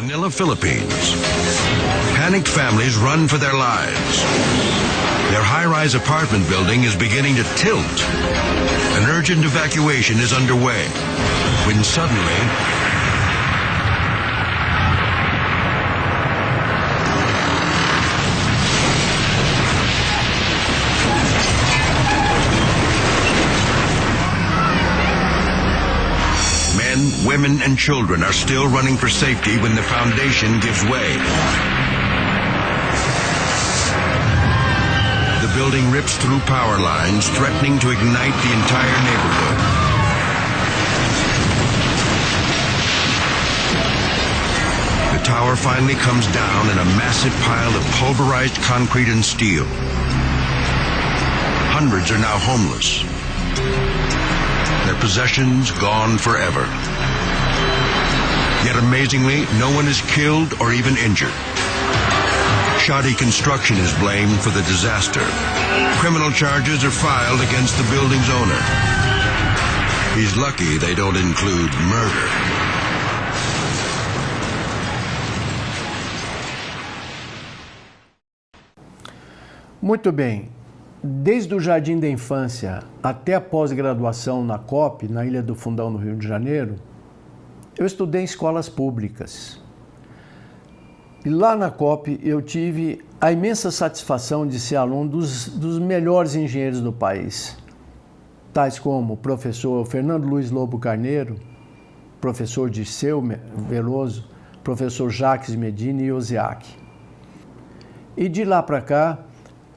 Manila, Philippines. Panicked families run for their lives. Their high-rise apartment building is beginning to tilt. An urgent evacuation is underway when suddenly men, women, and children are still running for safety when the foundation gives way. The building rips through power lines, threatening to ignite the entire neighborhood. The tower finally comes down in a massive pile of pulverized concrete and steel. Hundreds are now homeless. Their possessions gone forever. Yet amazingly, no one is killed or even injured. Shoddy construction is blamed for the disaster. Criminal charges are filed against the building's owner. He's lucky they don't include murder. Muito bem. Desde o jardim da infância até a pós-graduação na COP, na Ilha do Fundão, no Rio de Janeiro, eu estudei em escolas públicas. E lá na COP eu tive a imensa satisfação de ser aluno dos melhores engenheiros do país, tais como o professor Fernando Luiz Lobo Carneiro, professor Dirceu Veloso, professor Jacques Medina e Osiac. E de lá para cá,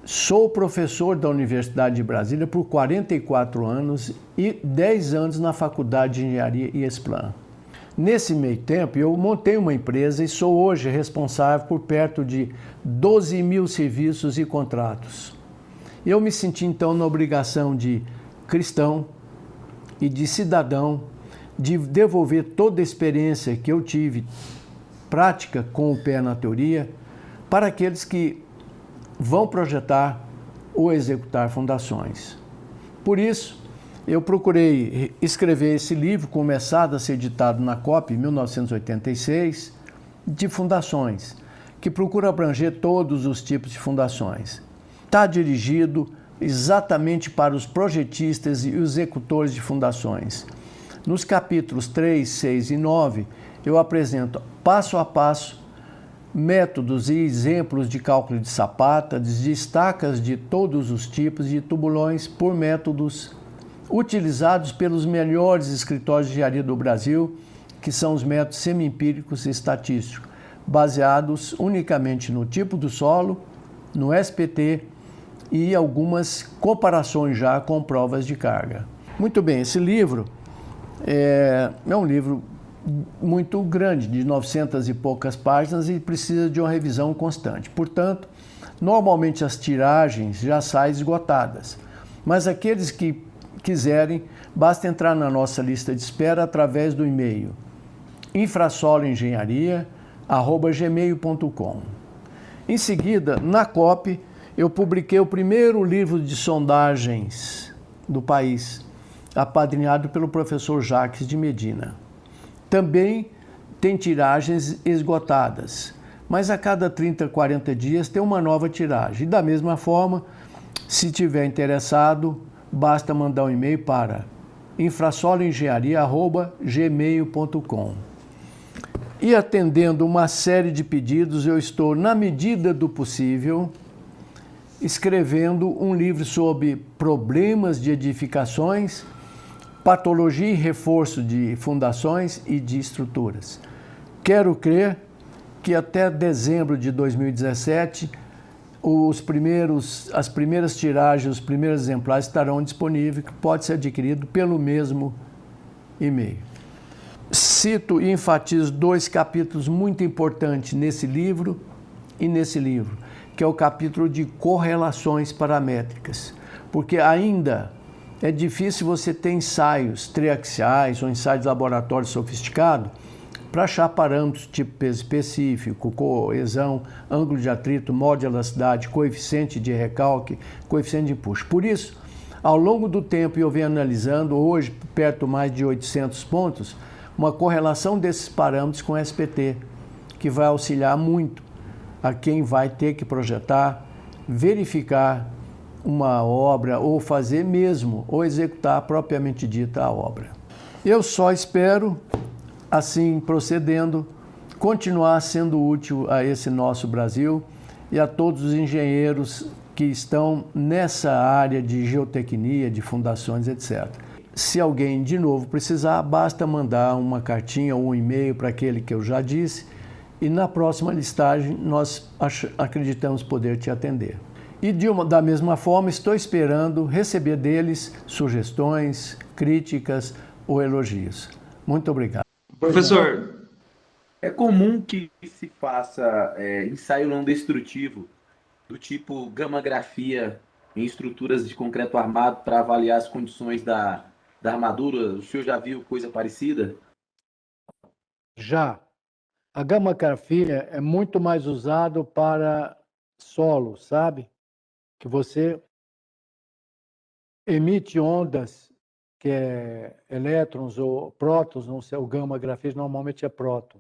sou professor da Universidade de Brasília por 44 anos e 10 anos na Faculdade de Engenharia IESPLAN. Nesse meio tempo, eu montei uma empresa e sou hoje responsável por perto de 12 mil serviços e contratos. Eu me senti então na obrigação de cristão e de cidadão de devolver toda a experiência que eu tive, prática com o pé na teoria, para aqueles que vão projetar ou executar fundações. Por isso, eu procurei escrever esse livro, começado a ser editado na COP em 1986, de fundações, que procura abranger todos os tipos de fundações. Está dirigido exatamente para os projetistas e os executores de fundações. Nos capítulos 3, 6 e 9, eu apresento passo a passo métodos e exemplos de cálculo de sapata, de estacas de todos os tipos de tubulões por métodos utilizados pelos melhores escritórios de engenharia do Brasil, que são os métodos semi-empíricos e estatísticos, baseados unicamente no tipo do solo, no SPT e algumas comparações já com provas de carga. Muito bem, esse livro é um livro muito grande, de 900 e poucas páginas, e precisa de uma revisão constante. Portanto, normalmente as tiragens já saem esgotadas, mas aqueles que quiserem, basta entrar na nossa lista de espera através do e-mail infrasoloengenharia@gmail.com. Em seguida, na COP, eu publiquei o primeiro livro de sondagens do país, apadrinhado pelo professor Jacques de Medina. Também tem tiragens esgotadas, mas a cada 30, 40 dias tem uma nova tiragem. E da mesma forma, se tiver interessado, basta mandar um e-mail para infrasoloengenharia@gmail.com. E atendendo uma série de pedidos, eu estou, na medida do possível, escrevendo um livro sobre problemas de edificações, patologia e reforço de fundações e de estruturas. Quero crer que até dezembro de 2017, as primeiras tiragens, os primeiros exemplares estarão disponíveis, que pode ser adquirido pelo mesmo e-mail. Cito e enfatizo 2 capítulos muito importantes nesse livro e nesse livro, que é o capítulo de correlações paramétricas, porque ainda é difícil você ter ensaios triaxiais ou ensaios de laboratório sofisticado para achar parâmetros tipo peso específico, coesão, ângulo de atrito, modo de elasticidade, coeficiente de recalque, coeficiente de empuxo. Por isso, ao longo do tempo, eu venho analisando, hoje, perto mais de 800 pontos, uma correlação desses parâmetros com SPT, que vai auxiliar muito a quem vai ter que projetar, verificar uma obra ou fazer mesmo, ou executar propriamente dita a obra. Eu só espero, assim procedendo, continuar sendo útil a esse nosso Brasil e a todos os engenheiros que estão nessa área de geotecnia, de fundações, etc. Se alguém de novo precisar, basta mandar uma cartinha ou um e-mail para aquele que eu já disse e na próxima listagem nós acreditamos poder te atender. E da mesma forma estou esperando receber deles sugestões, críticas ou elogios. Muito obrigado. Professor, é comum que se faça ensaio não destrutivo do tipo gamma-grafia em estruturas de concreto armado para avaliar as condições da armadura. O senhor já viu coisa parecida? Já. A gamma-grafia é muito mais usado para solo, sabe? Que você emite ondas, que é elétrons ou prótons, não sei, o gama-grafite normalmente é próton.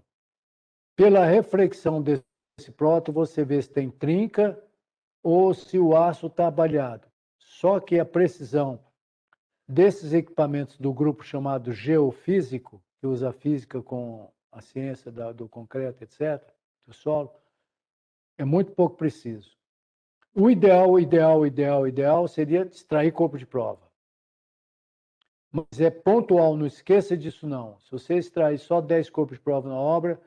Pela reflexão desse próton, você vê se tem trinca ou se o aço está abalhado. Só que a precisão desses equipamentos do grupo chamado geofísico, que usa a física com a ciência do concreto, etc., do solo, é muito pouco preciso. O ideal seria extrair corpo de prova. Mas é pontual, não esqueça disso não. Se você extrair só 10 corpos de prova na obra,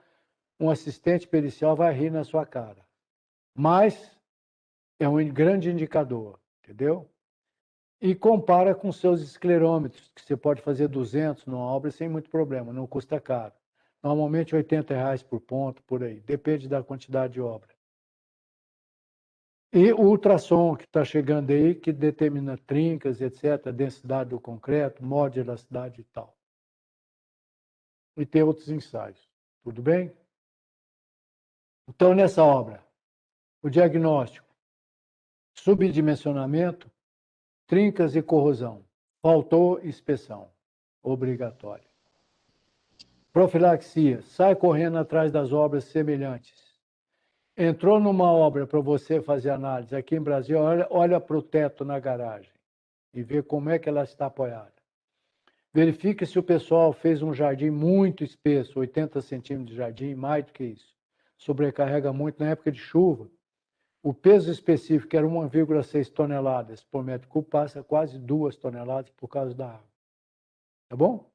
um assistente pericial vai rir na sua cara. Mas é um grande indicador, entendeu? E compara com seus esclerômetros, que você pode fazer 200 numa obra sem muito problema, não custa caro. Normalmente R$80 por ponto, por aí. Depende da quantidade de obra. E o ultrassom que está chegando aí, que determina trincas, etc., densidade do concreto, modo de elasticidade e tal. E tem outros ensaios. Tudo bem? Então, nessa obra, o diagnóstico, subdimensionamento, trincas e corrosão. Faltou inspeção. Obrigatória. Profilaxia. Sai correndo atrás das obras semelhantes. Entrou numa obra para você fazer análise aqui em Brasília, olha para o teto na garagem e vê como é que ela está apoiada. Verifique se o pessoal fez um jardim muito espesso, 80 centímetros de jardim, mais do que isso. Sobrecarrega muito na época de chuva. O peso específico era 1,6 toneladas por metro cúbico, passa quase 2 toneladas por causa da água. Tá bom?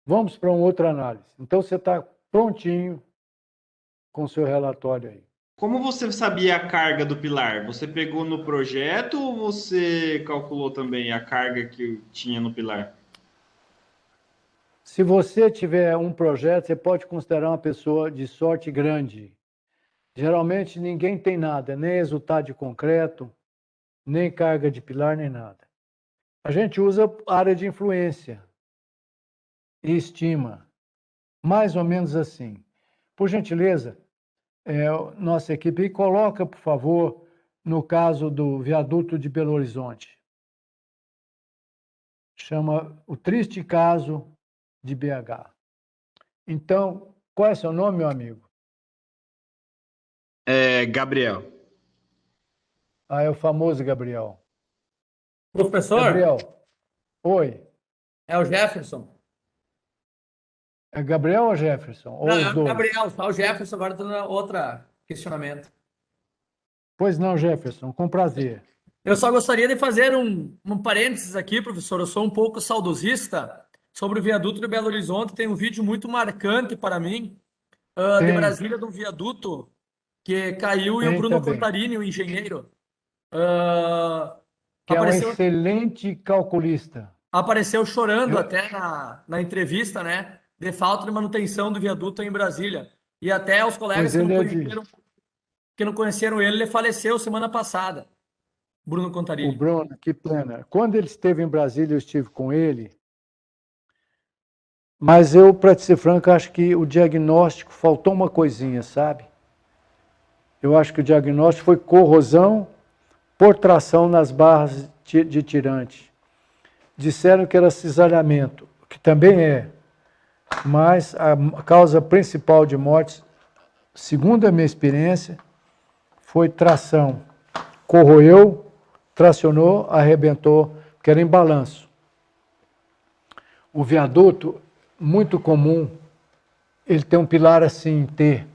Vamos para uma outra análise. Então você está prontinho com seu relatório aí. Como você sabia a carga do pilar? Você pegou no projeto ou você calculou também a carga que tinha no pilar? Se você tiver um projeto, você pode considerar uma pessoa de sorte grande. Geralmente ninguém tem nada, nem resultado de concreto, nem carga de pilar, nem nada. A gente usa área de influência e estima, mais ou menos assim. Por gentileza, nossa equipe coloca, por favor, no caso do viaduto de Belo Horizonte. Chama o triste caso de BH. Então, qual é seu nome, meu amigo? Gabriel. Ah, é o famoso Gabriel. Professor, Gabriel, oi. é o Jefferson. É Gabriel ou Jefferson? Ou Não, os é o dois? Gabriel, só o Jefferson, agora estou na outra questionamento. Pois não, Jefferson, com prazer. Eu só gostaria de fazer um parênteses aqui, professor. Eu sou um pouco saudosista sobre o viaduto de Belo Horizonte. Tem um vídeo muito marcante para mim, de Tem. Brasília, de um viaduto que caiu e o Tem Bruno também. Contarini, o engenheiro, Que é um apareceu, excelente calculista. apareceu chorando Eu- até na entrevista, né? De falta de manutenção do viaduto em Brasília. E até os colegas Pois ele é de... que não conheceram ele faleceu semana passada. Bruno O Contarini. Bruno, que pena. Quando ele esteve em Brasília, eu estive com ele. Mas eu, para te ser franco, acho que o diagnóstico faltou uma coisinha, sabe? Eu acho que o diagnóstico foi corrosão por tração nas barras de tirante. Disseram que era cisalhamento, que também é. Mas a causa principal de mortes segundo a minha experiência, foi tração. Corroeu, tracionou, arrebentou, porque era em balanço. O viaduto, muito comum, ele tem um pilar assim, em T.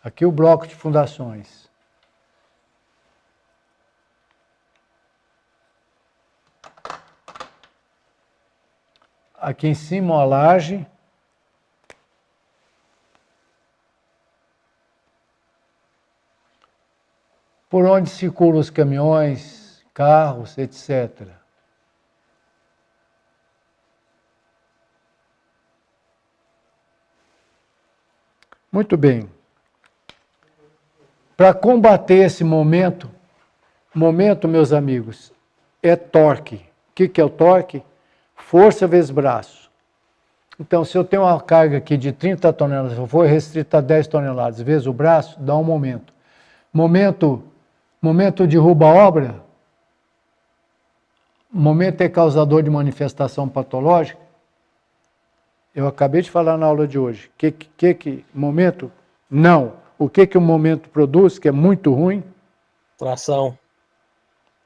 Aqui o bloco de fundações. Aqui em cima a laje. Por onde circulam os caminhões, carros, etc. Muito bem. Para combater esse momento, meus amigos, é torque. O que é o torque? Força vezes braço. Então, se eu tenho uma carga aqui de 30 toneladas, eu for restrita a 10 toneladas, vezes o braço, dá um momento. Momento derruba a obra, momento é causador de manifestação patológica. Eu acabei de falar na aula de hoje. Momento? Não. O que o momento produz, que é muito ruim? Tração.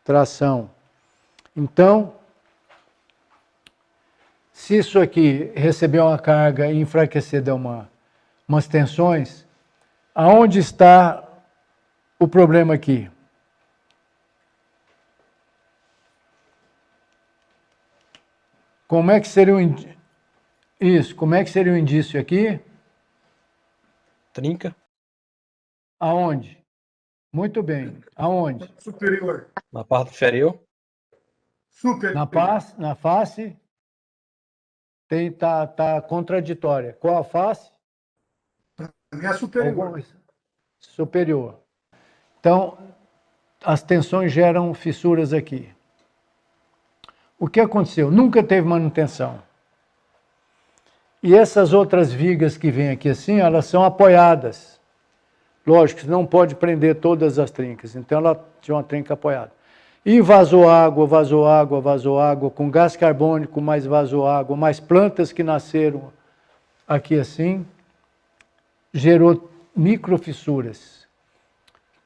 Tração. Então, se isso aqui receber uma carga e enfraquecer, der umas tensões, aonde está o problema aqui? Como é que seria como é que seria o indício aqui? Trinca. Aonde? Muito bem. Aonde? Superior. Na parte inferior. Superior. Na face tá contraditória. Qual a face? A minha superior. Superior. Então, as tensões geram fissuras aqui. O que aconteceu? Nunca teve manutenção. E essas outras vigas que vêm aqui assim, elas são apoiadas. Lógico, não pode prender todas as trincas. Então, ela tinha uma trinca apoiada. E vazou água, com gás carbônico, mais vazou água, mais plantas que nasceram aqui assim, gerou microfissuras,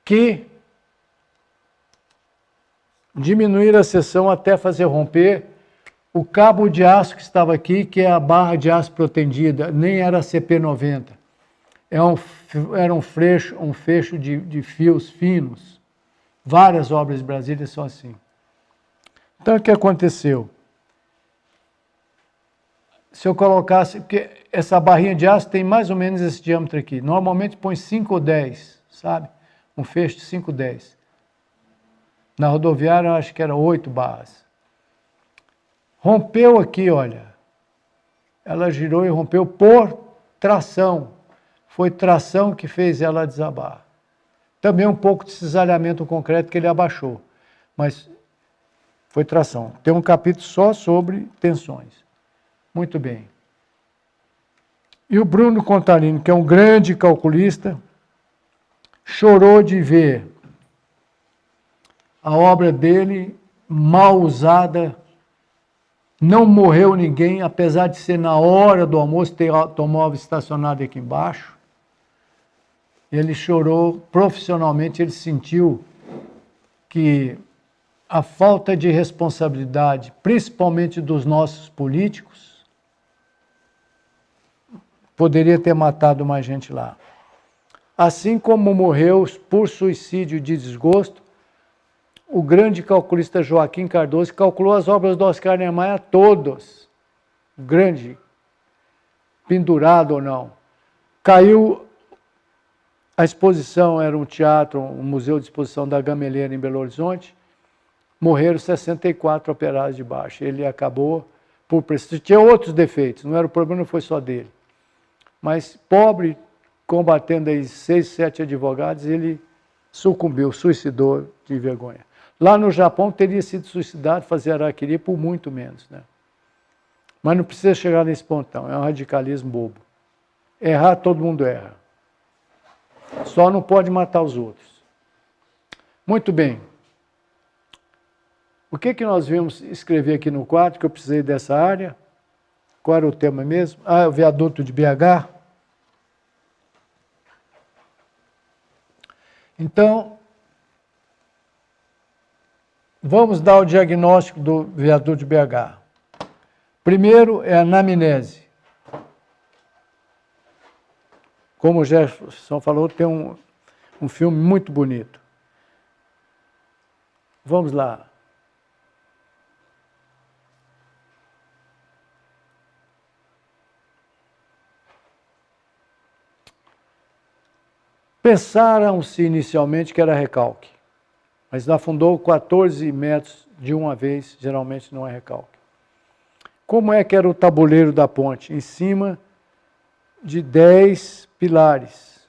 que diminuíram a seção até fazer romper o cabo de aço que estava aqui, que é a barra de aço protendida, nem era CP90. Era um fecho de fios finos. Várias obras de Brasília são assim. Então, o que aconteceu? Se eu colocasse, porque essa barrinha de aço tem mais ou menos esse diâmetro aqui. Normalmente põe 5 ou 10, sabe? Um fecho de 5 ou 10. Na rodoviária, eu acho que era 8 barras. Rompeu aqui, olha. Ela girou e rompeu por tração. Foi tração que fez ela desabar. Também um pouco de cisalhamento concreto que ele abaixou. Mas foi tração. Tem um capítulo só sobre tensões. Muito bem. E o Bruno Contarino, que é um grande calculista, chorou de ver a obra dele mal usada, não morreu ninguém, apesar de ser na hora do almoço, ter automóvel estacionado aqui embaixo. Ele chorou profissionalmente, ele sentiu que a falta de responsabilidade, principalmente dos nossos políticos, poderia ter matado mais gente lá. Assim como morreu por suicídio de desgosto, o grande calculista Joaquim Cardoso calculou as obras do Oscar Niemeyer todas. Grande, pendurado ou não. Caiu a exposição, era um teatro, um museu de exposição da Gameleira em Belo Horizonte. Morreram 64 operários de baixo. Ele acabou por prestígio. Tinha outros defeitos, não era o problema, não foi só dele. Mas pobre, combatendo aí 6, 7 advogados, ele sucumbiu, suicidou de vergonha. Lá no Japão teria sido suicidado, fazer harakiri por muito menos, né? Mas não precisa chegar nesse pontão, é um radicalismo bobo. Errar, todo mundo erra. Só não pode matar os outros. Muito bem. O que nós vimos escrever aqui no quadro, que eu precisei dessa área? Qual era o tema mesmo? O viaduto de BH. Então, vamos dar o diagnóstico do viaduto de BH. Primeiro é a anamnese. Como o Jefferson falou, tem um filme muito bonito. Vamos lá. Pensaram-se inicialmente que era recalque, mas afundou 14 metros de uma vez, geralmente não é recalque. Como é que era o tabuleiro da ponte? Em cima de 10 pilares.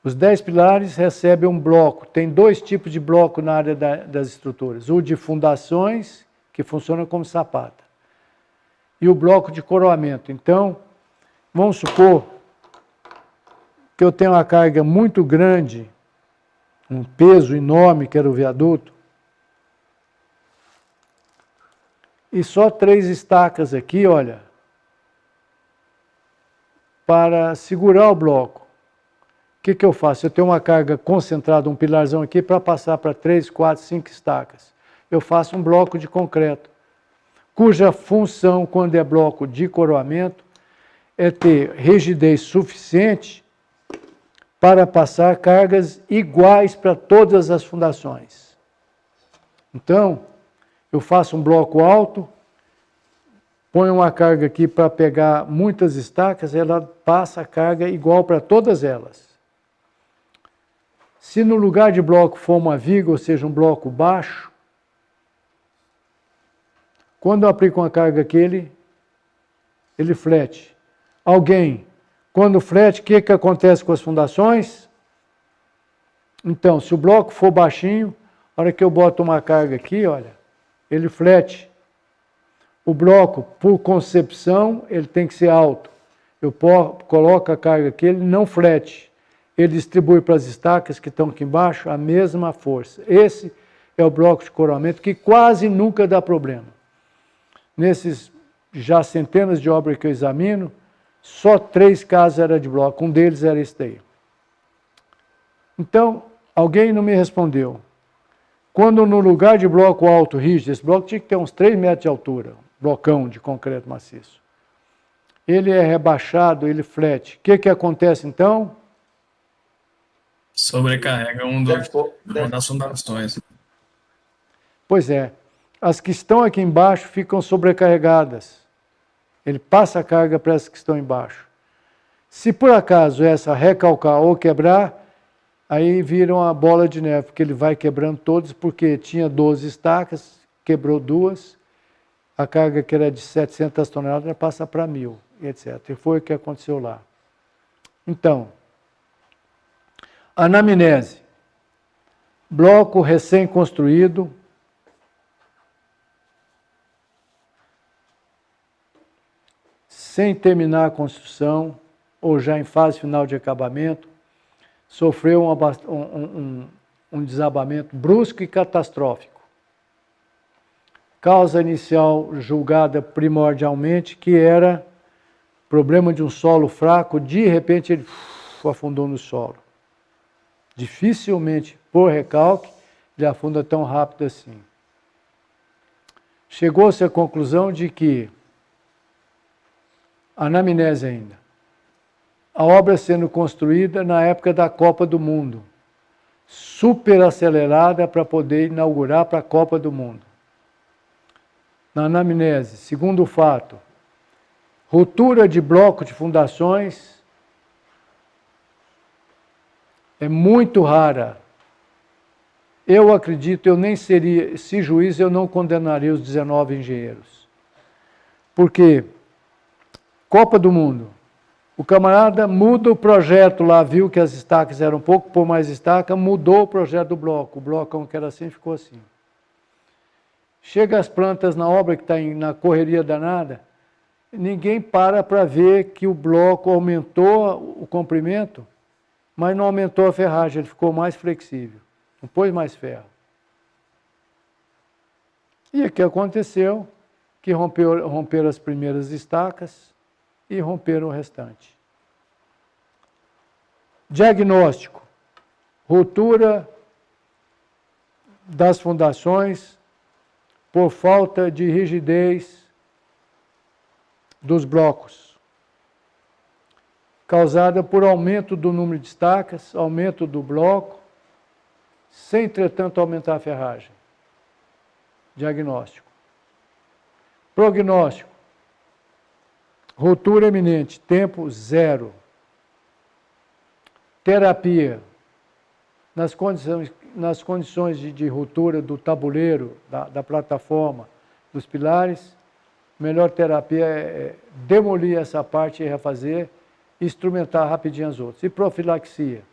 Os 10 pilares recebem um bloco. Tem 2 tipos de bloco na área das estruturas. O de fundações, que funciona como sapata, e o bloco de coroamento. Então, vamos supor que eu tenho uma carga muito grande, um peso enorme, que era o viaduto, e só 3 estacas aqui, olha, para segurar o bloco. O que eu faço? Eu tenho uma carga concentrada, um pilarzão aqui, para passar para 3, 4, 5 estacas. Eu faço um bloco de concreto, cuja função, quando é bloco de coroamento, é ter rigidez suficiente para passar cargas iguais para todas as fundações. Então, eu faço um bloco alto, ponho uma carga aqui para pegar muitas estacas, ela passa a carga igual para todas elas. Se no lugar de bloco for uma viga, ou seja, um bloco baixo, quando eu aplico uma carga aqui, ele flete. Alguém, quando flete, o que acontece com as fundações? Então, se o bloco for baixinho, a hora que eu boto uma carga aqui, olha, ele flete. O bloco, por concepção, ele tem que ser alto. Eu coloco a carga aqui, ele não flete. Ele distribui para as estacas que estão aqui embaixo a mesma força. Esse é o bloco de coroamento que quase nunca dá problema. Nesses já centenas de obras que eu examino, só 3 casos era de bloco, um deles era esse daí. Então, alguém não me respondeu. Quando no lugar de bloco alto rígido, esse bloco tinha que ter uns 3 metros de altura, blocão de concreto maciço. Ele é rebaixado, ele flete. O que acontece então? Sobrecarrega uma das fundações. Pois é, as que estão aqui embaixo ficam sobrecarregadas. Ele passa a carga para as que estão embaixo. Se por acaso essa recalcar ou quebrar, aí vira uma bola de neve, porque ele vai quebrando todos, porque tinha 12 estacas, quebrou 2, a carga que era de 700 toneladas passa para 1.000, etc. E foi o que aconteceu lá. Então, anamnese. Bloco recém-construído, sem terminar a construção, ou já em fase final de acabamento, sofreu um desabamento brusco e catastrófico. Causa inicial julgada primordialmente, que era problema de um solo fraco, de repente ele afundou no solo. Dificilmente, por recalque, ele afunda tão rápido assim. Chegou-se à conclusão de que, anamnese ainda, a obra sendo construída na época da Copa do Mundo, super acelerada para poder inaugurar para a Copa do Mundo. Na anamnese, segundo fato, ruptura de bloco de fundações é muito rara. Eu acredito, eu nem seria, se juiz, eu não condenaria os 19 engenheiros. Porque Copa do Mundo, o camarada muda o projeto lá, viu que as estacas eram um pouco, por mais estaca, mudou o projeto do bloco. O blocão que era assim, ficou assim. Chega as plantas na obra que está na correria danada, ninguém para ver que o bloco aumentou o comprimento, mas não aumentou a ferragem, ele ficou mais flexível. Não pôs mais ferro. E o que aconteceu? Que romperam as primeiras estacas e romperam o restante. Diagnóstico: ruptura das fundações por falta de rigidez dos blocos, causada por aumento do número de estacas, aumento do bloco, sem, entretanto, aumentar a ferragem. Diagnóstico. Prognóstico: ruptura iminente, tempo 0. Terapia: nas condições de ruptura do tabuleiro, da plataforma, dos pilares, a melhor terapia é demolir essa parte e refazer, e instrumentar rapidinho as outras. E profilaxia?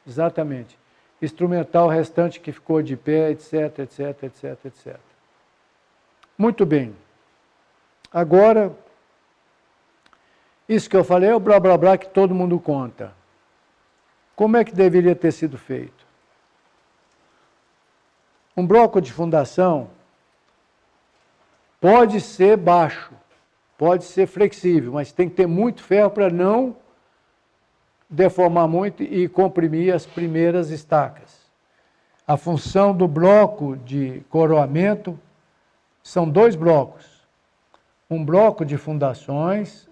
Exatamente. Instrumentar o restante que ficou de pé, etc, etc, etc, etc. Muito bem. Agora, isso que eu falei é o blá blá blá que todo mundo conta. Como é que deveria ter sido feito? Um bloco de fundação pode ser baixo, pode ser flexível, mas tem que ter muito ferro para não deformar muito e comprimir as primeiras estacas. A função do bloco de coroamento são 2 blocos. Um bloco de fundações,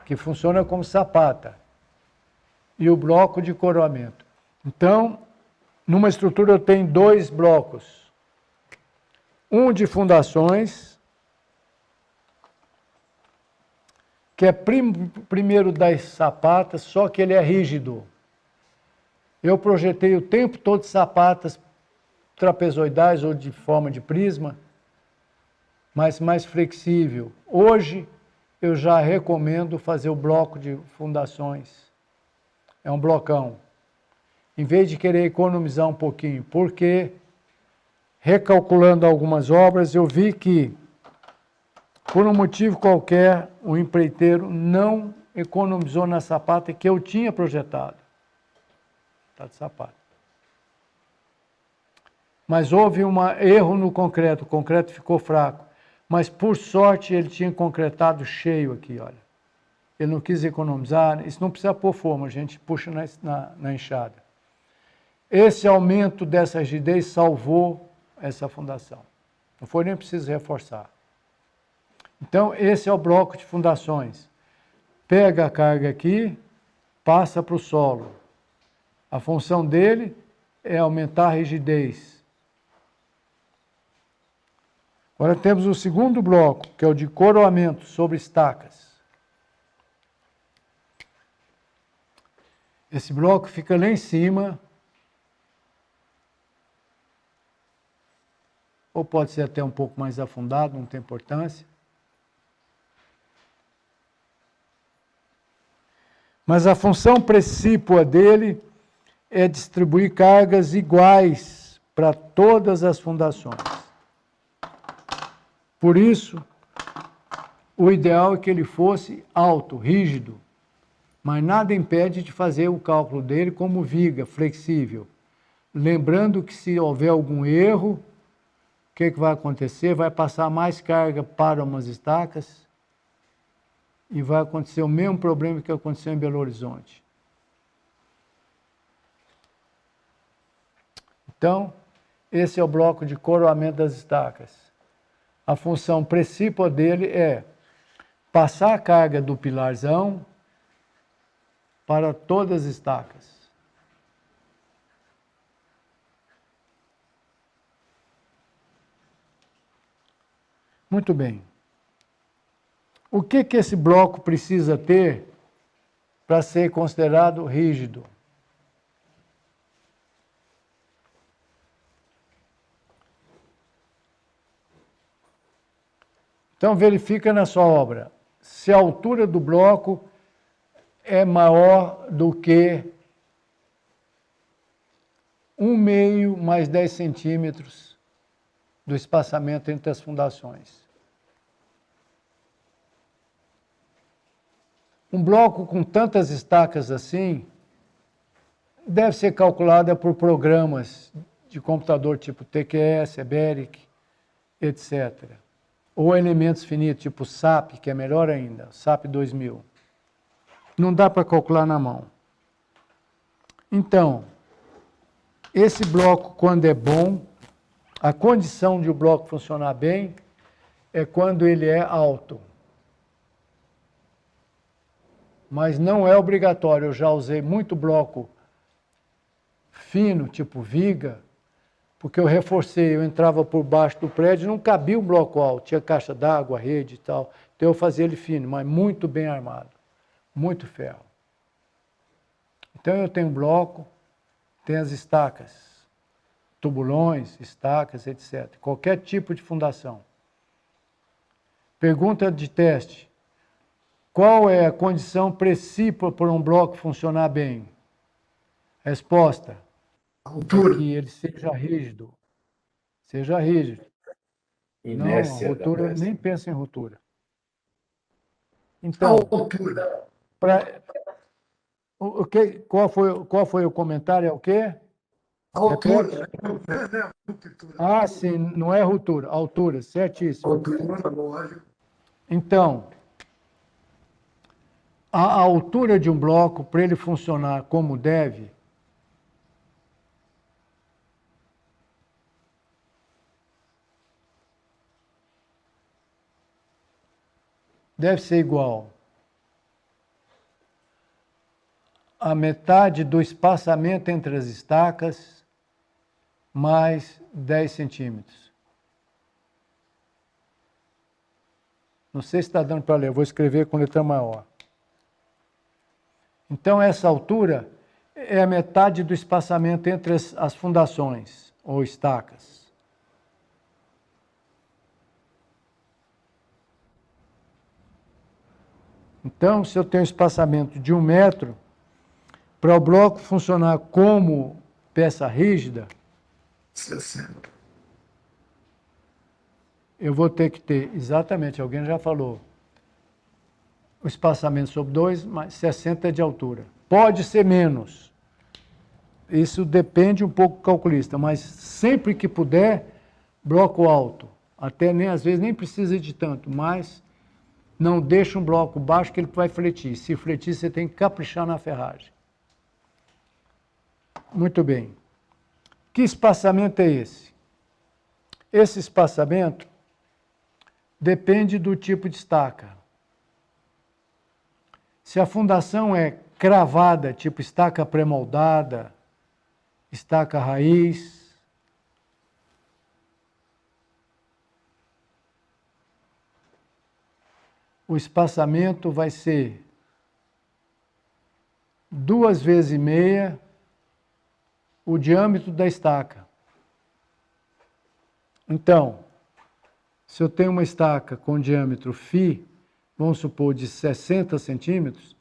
que funciona como sapata, e o bloco de coroamento. Então, numa estrutura eu tenho 2 blocos. Um de fundações, que é primeiro das sapatas, só que ele é rígido. Eu projetei o tempo todo sapatas trapezoidais ou de forma de prisma, mas mais flexível. Hoje, eu já recomendo fazer o bloco de fundações. É um blocão. Em vez de querer economizar um pouquinho, porque, recalculando algumas obras, eu vi que, por um motivo qualquer, o empreiteiro não economizou na sapata que eu tinha projetado. Está de sapata. Mas houve um erro no concreto, o concreto ficou fraco. Mas, por sorte, ele tinha concretado cheio aqui, olha. Ele não quis economizar, isso não precisa pôr forma, a gente puxa na enxada. Esse aumento dessa rigidez salvou essa fundação. Não foi nem preciso reforçar. Então, esse é o bloco de fundações. Pega a carga aqui, passa para o solo. A função dele é aumentar a rigidez. Agora temos o segundo bloco, que é o de coroamento sobre estacas. Esse bloco fica lá em cima, ou pode ser até um pouco mais afundado, não tem importância. Mas a função precípua dele é distribuir cargas iguais para todas as fundações. Por isso, o ideal é que ele fosse alto, rígido, mas nada impede de fazer o cálculo dele como viga, flexível. Lembrando que se houver algum erro, o que vai acontecer? Vai passar mais carga para umas estacas e vai acontecer o mesmo problema que aconteceu em Belo Horizonte. Então, esse é o bloco de coroamento das estacas. A função principal dele é passar a carga do pilarzão para todas as estacas. Muito bem. O que esse bloco precisa ter para ser considerado rígido? Então, verifica na sua obra se a altura do bloco é maior do que 1/2 mais 10 centímetros do espaçamento entre as fundações. Um bloco com tantas estacas assim deve ser calculado por programas de computador tipo TQS, EBERIC, etc. Ou elementos finitos tipo SAP, que é melhor ainda, SAP 2000. Não dá para calcular na mão. Então, esse bloco, quando é bom, a condição de o bloco funcionar bem é quando ele é alto. Mas não é obrigatório. Eu já usei muito bloco fino, tipo viga, porque eu reforcei, eu entrava por baixo do prédio, não cabia um bloco alto, tinha caixa d'água, rede e tal. Então eu fazia ele fino, mas muito bem armado, muito ferro. Então eu tenho bloco, tenho as estacas, tubulões, estacas, etc. Qualquer tipo de fundação. Pergunta de teste. Qual é a condição precípua para um bloco funcionar bem? Resposta. Altura. Que ele seja rígido. Seja rígido. Não, a Inércia da ruptura, peça. nem pensa em ruptura. Então, Altura. qual foi o comentário? É o quê? Altura. Ah, sim, não é ruptura, altura, certíssimo. Altura, lógico. Então, a altura de um bloco, para ele funcionar como deve, deve ser igual a metade do espaçamento entre as estacas mais 10 centímetros. Não sei se está dando para ler, eu vou escrever com letra maior. Então, essa altura é a metade do espaçamento entre as fundações, ou estacas. Então, se eu tenho um espaçamento de 1 metro, para o bloco funcionar como peça rígida, 60. eu vou ter que ter, exatamente, alguém já falou, o espaçamento sobre 2, mais 60 de altura. Pode ser menos. Isso depende um pouco do calculista, mas sempre que puder, bloco alto. Até nem às vezes nem precisa de tanto, mas não deixa um bloco baixo que ele vai fletir. Se fletir, você tem que caprichar na ferragem. Muito bem. Que espaçamento é esse? Esse espaçamento depende do tipo de estaca. Se a fundação é cravada, tipo estaca pré-moldada, estaca raiz, o espaçamento vai ser 2,5 vezes o diâmetro da estaca. Então, se eu tenho uma estaca com diâmetro φ, vamos supor de 60 centímetros,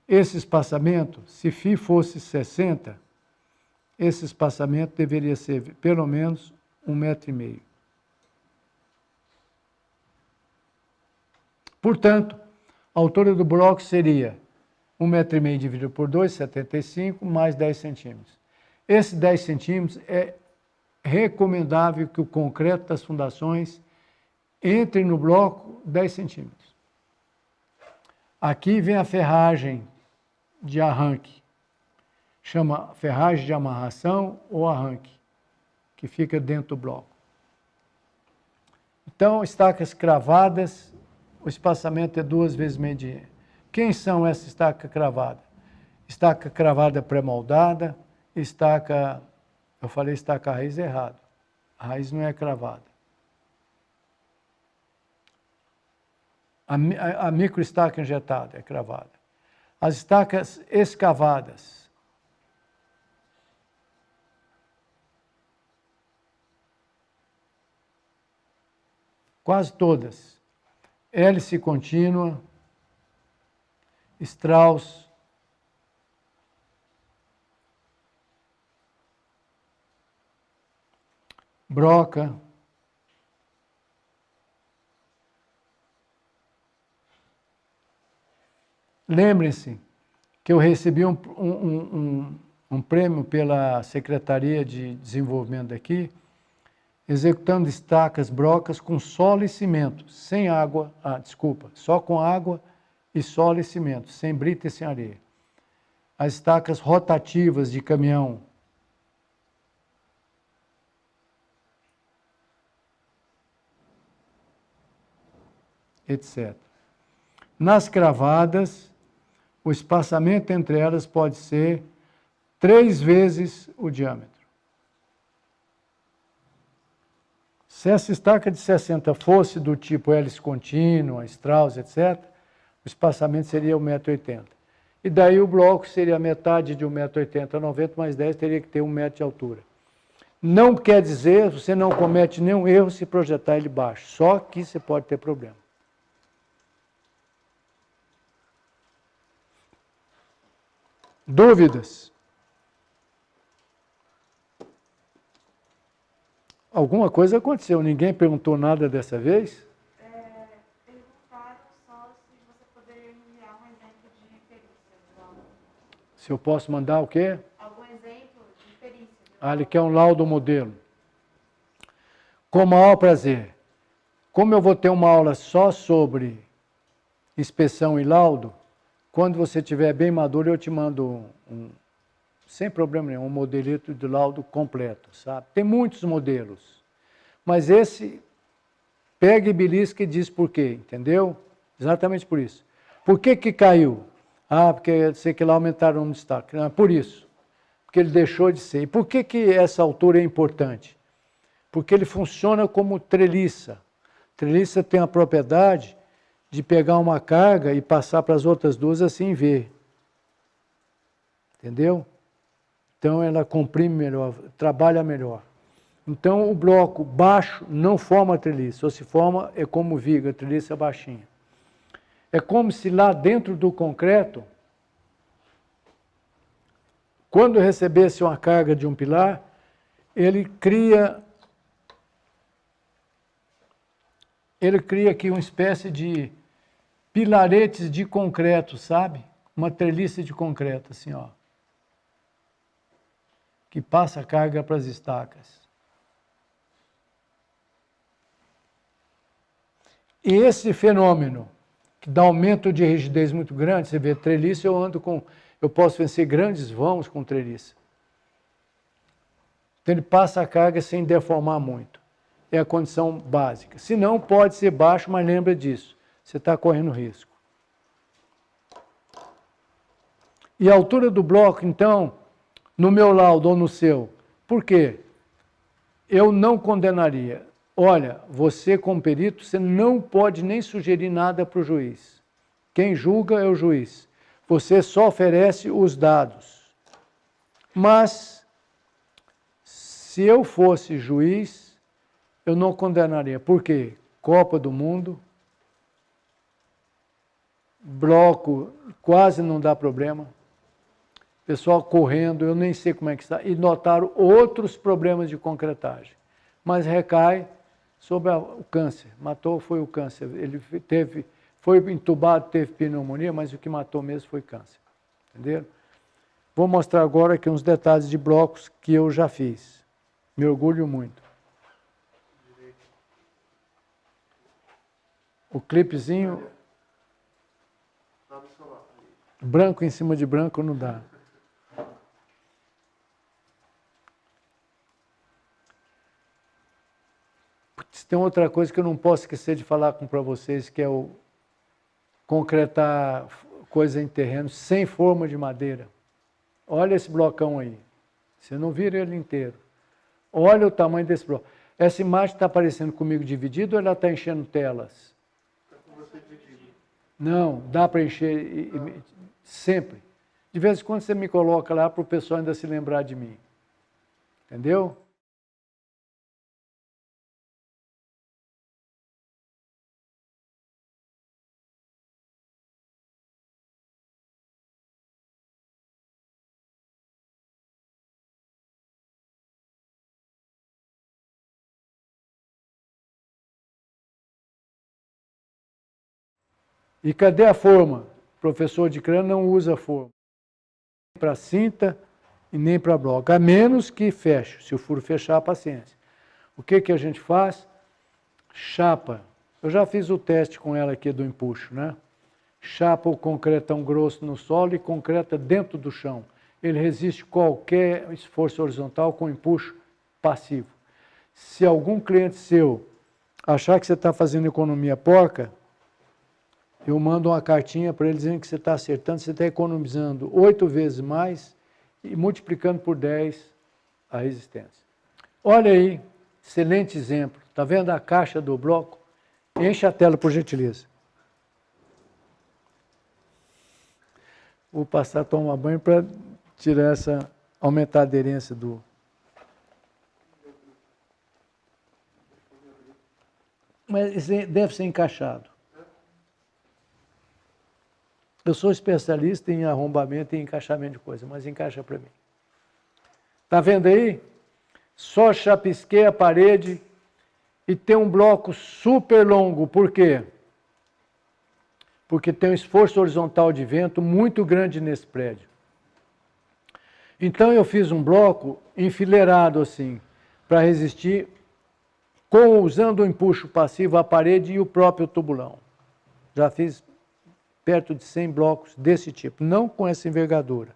esse espaçamento, se φ fosse 60, esse espaçamento deveria ser pelo menos 1,5 metro. Portanto, a altura do bloco seria 1,5 metro dividido por 2, 75, mais 10 centímetros. Esse 10 centímetros é recomendável que o concreto das fundações entre no bloco 10 centímetros. Aqui vem a ferragem de arranque. Chama ferragem de amarração ou arranque, que fica dentro do bloco. Então, estacas cravadas, o espaçamento é 2,5 vezes. Quem são essas estacas cravadas? Estaca cravada pré-moldada, estaca, eu falei estaca raiz errado. A raiz não é cravada. A microestaca injetada é cravada. As estacas escavadas. Quase todas. Hélice contínua, Strauss, broca, lembrem-se que eu recebi um um prêmio pela Secretaria de Desenvolvimento daqui, executando estacas brocas com solo e cimento, sem água, só com água e solo e cimento, sem brita e sem areia. As estacas rotativas de caminhão, etc. Nas cravadas, o espaçamento entre elas pode ser 3 vezes o diâmetro. Se essa estaca de 60 fosse do tipo hélice contínua, Strauss, etc., o espaçamento seria 1,80 m. E daí o bloco seria metade de 1,80 m a 90 mais 10, teria que ter 1 metro de altura. Não quer dizer, você não comete nenhum erro se projetar ele baixo, só que você pode ter problema. Dúvidas? Alguma coisa aconteceu, ninguém perguntou nada dessa vez? Perguntaram só se você poderia enviar um exemplo de perícia. Se eu posso mandar o quê? Algum exemplo de perícia. Ele quer um laudo modelo. Com o maior prazer. Como eu vou ter uma aula só sobre inspeção e laudo, quando você estiver bem maduro, eu te mando sem problema nenhum, um modelito de laudo completo, sabe? Tem muitos modelos, mas esse pega e belisca e diz por quê, entendeu? Exatamente por isso. Por que que caiu? Porque sei que lá aumentaram o destaque. Não, por isso, porque ele deixou de ser. E por que que essa altura é importante? Porque ele funciona como treliça. Treliça tem a propriedade de pegar uma carga e passar para as outras duas assim ver. Entendeu? Então ela comprime melhor, trabalha melhor. Então o bloco baixo não forma treliça, ou se forma é como viga, treliça baixinha. É como se lá dentro do concreto, quando recebesse uma carga de um pilar, ele cria aqui uma espécie de pilaretes de concreto, sabe? Uma treliça de concreto, assim, ó. Que passa a carga para as estacas. E esse fenômeno, que dá aumento de rigidez muito grande, você vê treliça, eu posso vencer grandes vãos com treliça. Então ele passa a carga sem deformar muito. É a condição básica. Se não, pode ser baixo, mas lembra disso. Você está correndo risco. E a altura do bloco, então, no meu laudo ou no seu, por quê? Eu não condenaria. Olha, você como perito, você não pode nem sugerir nada para o juiz. Quem julga é o juiz. Você só oferece os dados. Mas, se eu fosse juiz, eu não condenaria. Por quê? Copa do Mundo, bloco quase não dá problema, pessoal correndo, eu nem sei como é que está, e notaram outros problemas de concretagem. Mas recai sobre o câncer. Matou foi o câncer. Ele foi entubado, teve pneumonia, mas o que matou mesmo foi câncer. Entenderam? Vou mostrar agora aqui uns detalhes de blocos que eu já fiz. Me orgulho muito. O clipezinho branco em cima de branco não dá. Tem outra coisa que eu não posso esquecer de falar para vocês, que é o concretar coisa em terreno sem forma de madeira. Olha esse blocão aí. Você não vira ele inteiro. Olha o tamanho desse bloco. Essa imagem está aparecendo comigo dividida ou ela está enchendo telas? Está com você dividido. Não, dá para encher sempre. De vez em quando você me coloca lá para o pessoal ainda se lembrar de mim. Entendeu? E cadê a forma? O professor de crânio não usa forma. Para cinta e nem para bloco, a menos que feche. Se o furo fechar, paciência. O que a gente faz? Chapa. Eu já fiz o teste com ela aqui do empuxo, né? Chapa o concretão grosso no solo e concreta dentro do chão. Ele resiste qualquer esforço horizontal com empuxo passivo. Se algum cliente seu achar que você está fazendo economia porca, eu mando uma cartinha para ele dizendo que você está acertando, você está economizando 8 vezes mais e multiplicando por 10 a resistência. Olha aí, excelente exemplo. Está vendo a caixa do bloco? Enche a tela, por gentileza. Vou passar a tomar banho para tirar essa, aumentar a aderência do... Mas deve ser encaixado. Eu sou especialista em arrombamento e encaixamento de coisa, mas encaixa para mim. Está vendo aí? Só chapisquei a parede e tem um bloco super longo. Por quê? Porque tem um esforço horizontal de vento muito grande nesse prédio. Então eu fiz um bloco enfileirado assim, para resistir, usando o empuxo passivo à parede e o próprio tubulão. Já fiz perto de 100 blocos desse tipo, não com essa envergadura.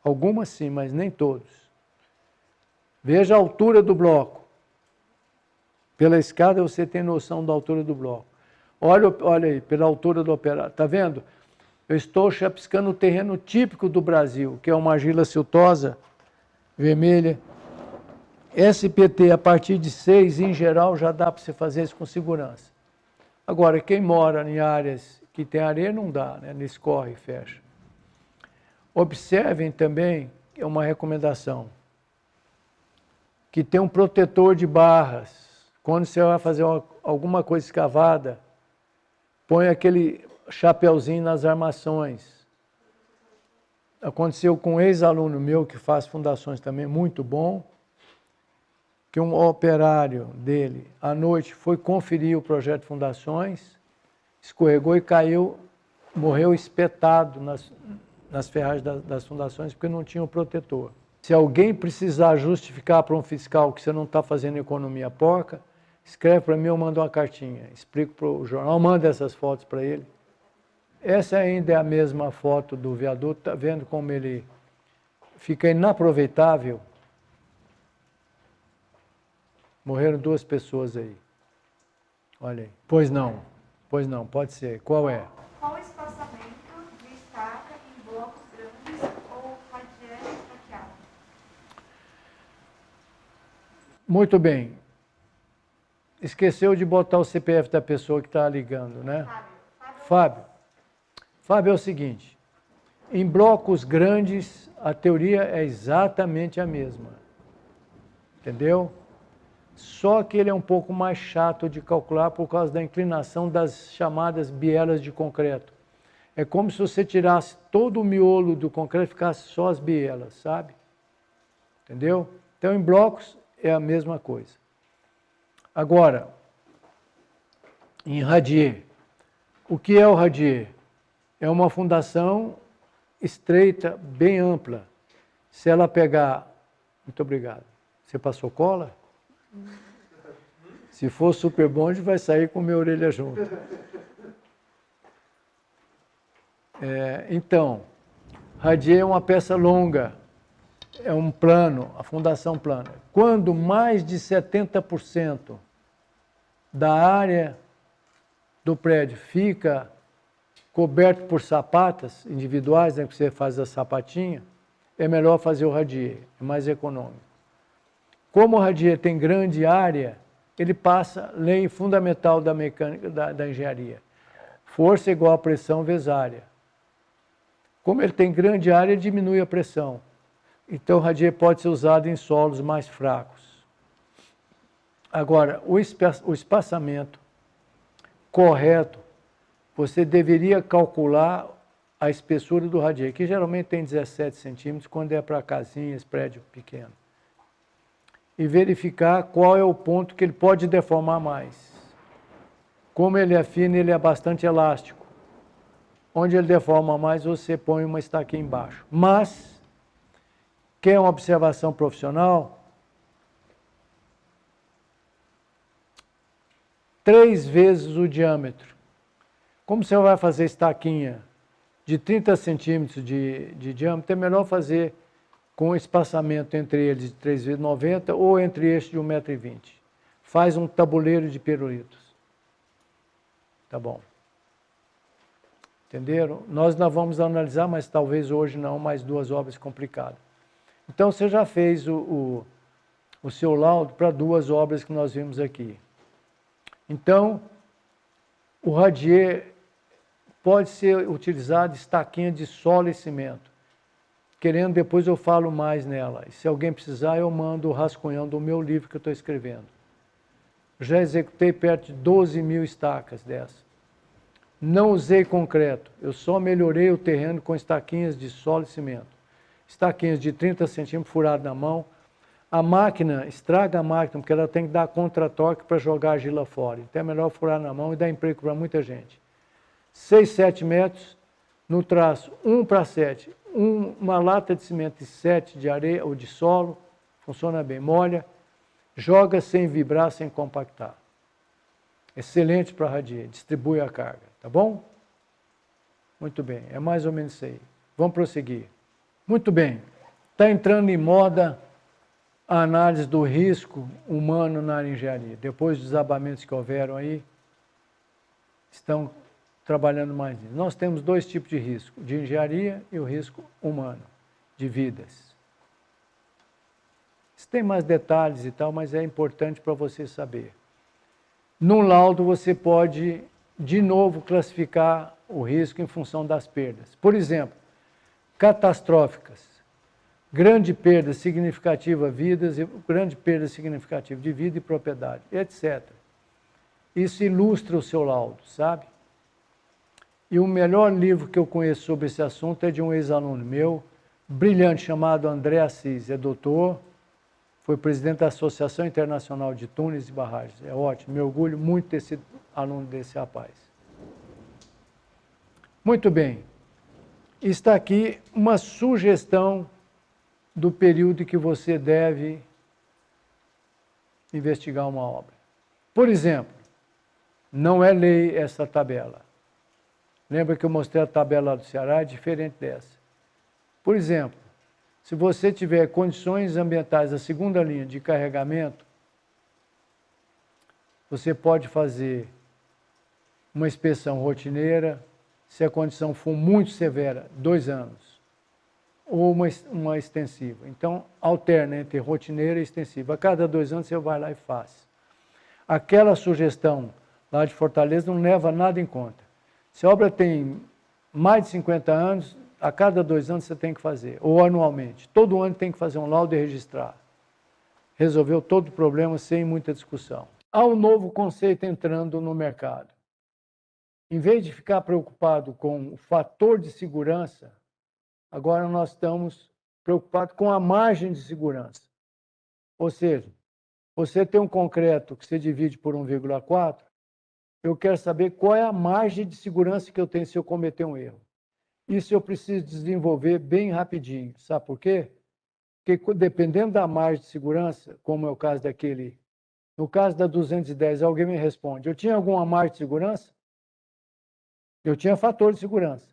Algumas sim, mas nem todos. Veja a altura do bloco. Pela escada você tem noção da altura do bloco. Olha aí, pela altura do operário. Está vendo? Eu estou chapiscando o terreno típico do Brasil, que é uma argila siltosa, vermelha. SPT, a partir de 6, em geral, já dá para você fazer isso com segurança. Agora, quem mora em áreas que tem areia, não dá, né? Ele escorre e fecha. Observem também, é uma recomendação, que tem um protetor de barras. Quando você vai fazer alguma coisa escavada, põe aquele chapeuzinho nas armações. Aconteceu com um ex-aluno meu, que faz fundações também, muito bom, que um operário dele, à noite, foi conferir o projeto de fundações, escorregou e caiu, morreu espetado nas ferragens das fundações, porque não tinha o protetor. Se alguém precisar justificar para um fiscal que você não está fazendo economia porca, escreve para mim, eu mando uma cartinha, explico para o jornal, manda essas fotos para ele. Essa ainda é a mesma foto do viaduto, está vendo como ele fica inaproveitável? Morreram 2 pessoas aí. Olha aí. Pois não, pode ser. Qual é? Qual o espaçamento de estaca em blocos grandes ou radier estaqueado? Muito bem. Esqueceu de botar o CPF da pessoa que está ligando, né? Fábio. Fábio é o seguinte, em blocos grandes, a teoria é exatamente a mesma. Entendeu? Só que ele é um pouco mais chato de calcular por causa da inclinação das chamadas bielas de concreto. É como se você tirasse todo o miolo do concreto e ficasse só as bielas, sabe? Entendeu? Então, em blocos, é a mesma coisa. Agora, em radier, o que é o radier? É uma fundação estreita, bem ampla. Se ela pegar... Muito obrigado. Você passou cola? Se for super bonde, vai sair com minha orelha junto. Então, radier é uma peça longa, é um plano, a fundação plana. Quando mais de 70% da área do prédio fica coberto por sapatas individuais, né, que você faz a sapatinha, é melhor fazer o radier, é mais econômico. Como o radier tem grande área, ele passa lei fundamental da mecânica, da engenharia. Força igual a pressão vezes área. Como ele tem grande área, diminui a pressão. Então o radier pode ser usado em solos mais fracos. Agora, o espaçamento correto, você deveria calcular a espessura do radier, que geralmente tem 17 centímetros, quando é para casinhas, prédio pequeno. E verificar qual é o ponto que ele pode deformar mais. Como ele é fino, ele é bastante elástico. Onde ele deforma mais, você põe uma estaquinha embaixo. Mas, Quer uma observação profissional? 3 vezes o diâmetro. Como você vai fazer estaquinha de 30 centímetros de diâmetro, é melhor fazer com espaçamento entre eles de 3 vezes 90 ou entre este de 1,20 m. Faz um tabuleiro de pirulitos. Tá bom. Entenderam? Nós ainda vamos analisar, mas talvez hoje não, mais 2 obras complicadas. Então, você já fez o seu laudo para 2 obras que nós vimos aqui. Então, o radier pode ser utilizado estaquinha de solo e cimento. Querendo, depois eu falo mais nela. E se alguém precisar, eu mando o rascunhão do meu livro que eu estou escrevendo. Já executei perto de 12.000 estacas dessa. Não usei concreto, eu só melhorei o terreno com estaquinhas de solo e cimento. Estaquinhas de 30 centímetros furadas na mão. A máquina, estraga a máquina, porque ela tem que dar contratorque para jogar a argila fora. Então é melhor furar na mão e dar emprego para muita gente. 6, 7 metros, no traço 1:7. Uma lata de cimento e 7 de areia ou de solo, funciona bem, molha, joga sem vibrar, sem compactar. Excelente para radier, distribui a carga, tá bom? Muito bem, é mais ou menos isso aí. Vamos prosseguir. Muito bem, está entrando em moda a análise do risco humano na área de engenharia. Depois dos desabamentos que houveram aí, estão trabalhando mais nisso. Nós temos 2 tipos de risco, de engenharia e o risco humano, de vidas. Isso tem mais detalhes e tal, mas é importante para você saber. Num laudo você pode, de novo, classificar o risco em função das perdas. Por exemplo, catastróficas, grande perda significativa vidas, grande perda significativa de vida e propriedade, etc. Isso ilustra o seu laudo, sabe? E o melhor livro que eu conheço sobre esse assunto é de um ex-aluno meu, brilhante, chamado André Assis, é doutor, foi presidente da Associação Internacional de Túneis e Barragens. É ótimo, me orgulho muito de ter sido aluno desse rapaz. Muito bem, está aqui uma sugestão do período que você deve investigar uma obra. Por exemplo, não é lei essa tabela. Lembra que eu mostrei a tabela do Ceará? É diferente dessa. Por exemplo, se você tiver condições ambientais da segunda linha de carregamento, você pode fazer uma inspeção rotineira, se a condição for muito severa, 2 anos, ou uma extensiva. Então, alterna entre rotineira e extensiva. A cada 2 anos você vai lá e faz. Aquela sugestão lá de Fortaleza não leva nada em conta. Se a obra tem mais de 50 anos, a cada 2 anos você tem que fazer, ou anualmente. Todo ano tem que fazer um laudo e registrar. Resolveu todo o problema sem muita discussão. Há um novo conceito entrando no mercado. Em vez de ficar preocupado com o fator de segurança, agora nós estamos preocupados com a margem de segurança. Ou seja, você tem um concreto que você divide por 1,4, eu quero saber qual é a margem de segurança que eu tenho se eu cometer um erro. Isso eu preciso desenvolver bem rapidinho. Sabe por quê? Porque dependendo da margem de segurança, como é o caso daquele... No caso da 210, alguém me responde, eu tinha alguma margem de segurança? Eu tinha fator de segurança,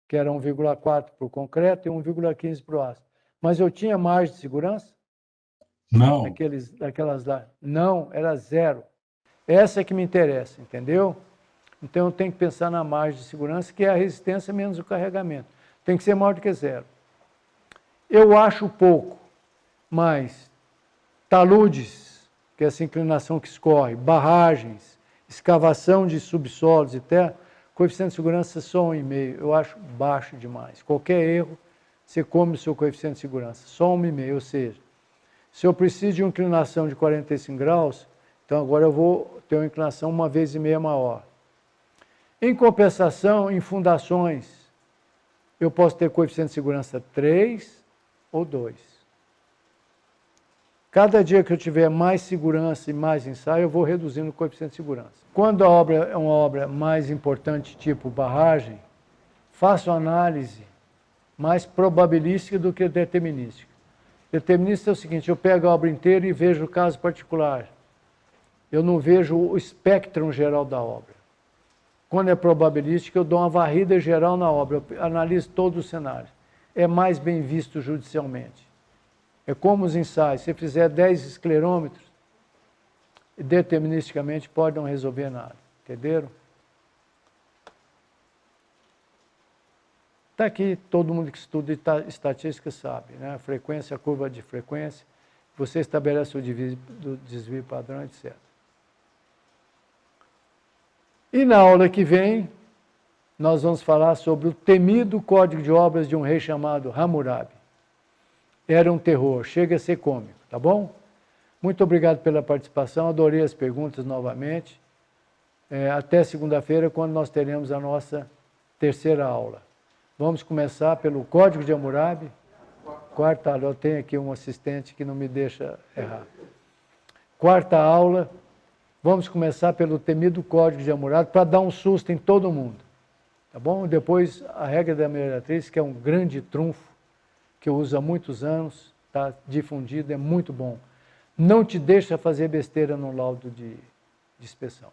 que era 1,4 para o concreto e 1,15 para o aço. Mas eu tinha margem de segurança? Não. Daquelas lá? Não, era 0. Essa é que me interessa, entendeu? Então eu tenho que pensar na margem de segurança, que é a resistência menos o carregamento. Tem que ser maior do que 0. Eu acho pouco, mas taludes, que é essa inclinação que escorre, barragens, escavação de subsolos e terra, coeficiente de segurança só 1,5. Eu acho baixo demais. Qualquer erro, você come o seu coeficiente de segurança. Só 1,5, ou seja, se eu preciso de uma inclinação de 45 graus, então agora eu vou ter uma inclinação 1,5 vezes maior. Em compensação, em fundações, eu posso ter coeficiente de segurança 3 ou 2. Cada dia que eu tiver mais segurança e mais ensaio, eu vou reduzindo o coeficiente de segurança. Quando a obra é uma obra mais importante, tipo barragem, faço análise mais probabilística do que determinística. Determinista é o seguinte, eu pego a obra inteira e vejo o caso particular. Eu não vejo o espectro geral da obra. Quando é probabilística, eu dou uma varrida geral na obra, eu analiso todos os cenários. É mais bem visto judicialmente. É como os ensaios. Se fizer 10 esclerômetros, deterministicamente pode não resolver nada. Entenderam? Está aqui, todo mundo que estuda estatística sabe, né? A frequência, a curva de frequência, você estabelece o desvio padrão, etc. E na aula que vem, nós vamos falar sobre o temido código de obras de um rei chamado Hammurabi. Era um terror, chega a ser cômico, tá bom? Muito obrigado pela participação, adorei as perguntas novamente. Até segunda-feira, quando nós teremos a nossa terceira aula. Vamos começar pelo Código de Hammurabi. Quarta aula, eu tenho aqui um assistente que não me deixa errar. Quarta aula, vamos começar pelo temido Código de Hammurabi para dar um susto em todo mundo. Tá bom? Depois, a regra da meretriz, que é um grande trunfo, que eu uso há muitos anos, está difundido, é muito bom. Não te deixa fazer besteira no laudo de inspeção.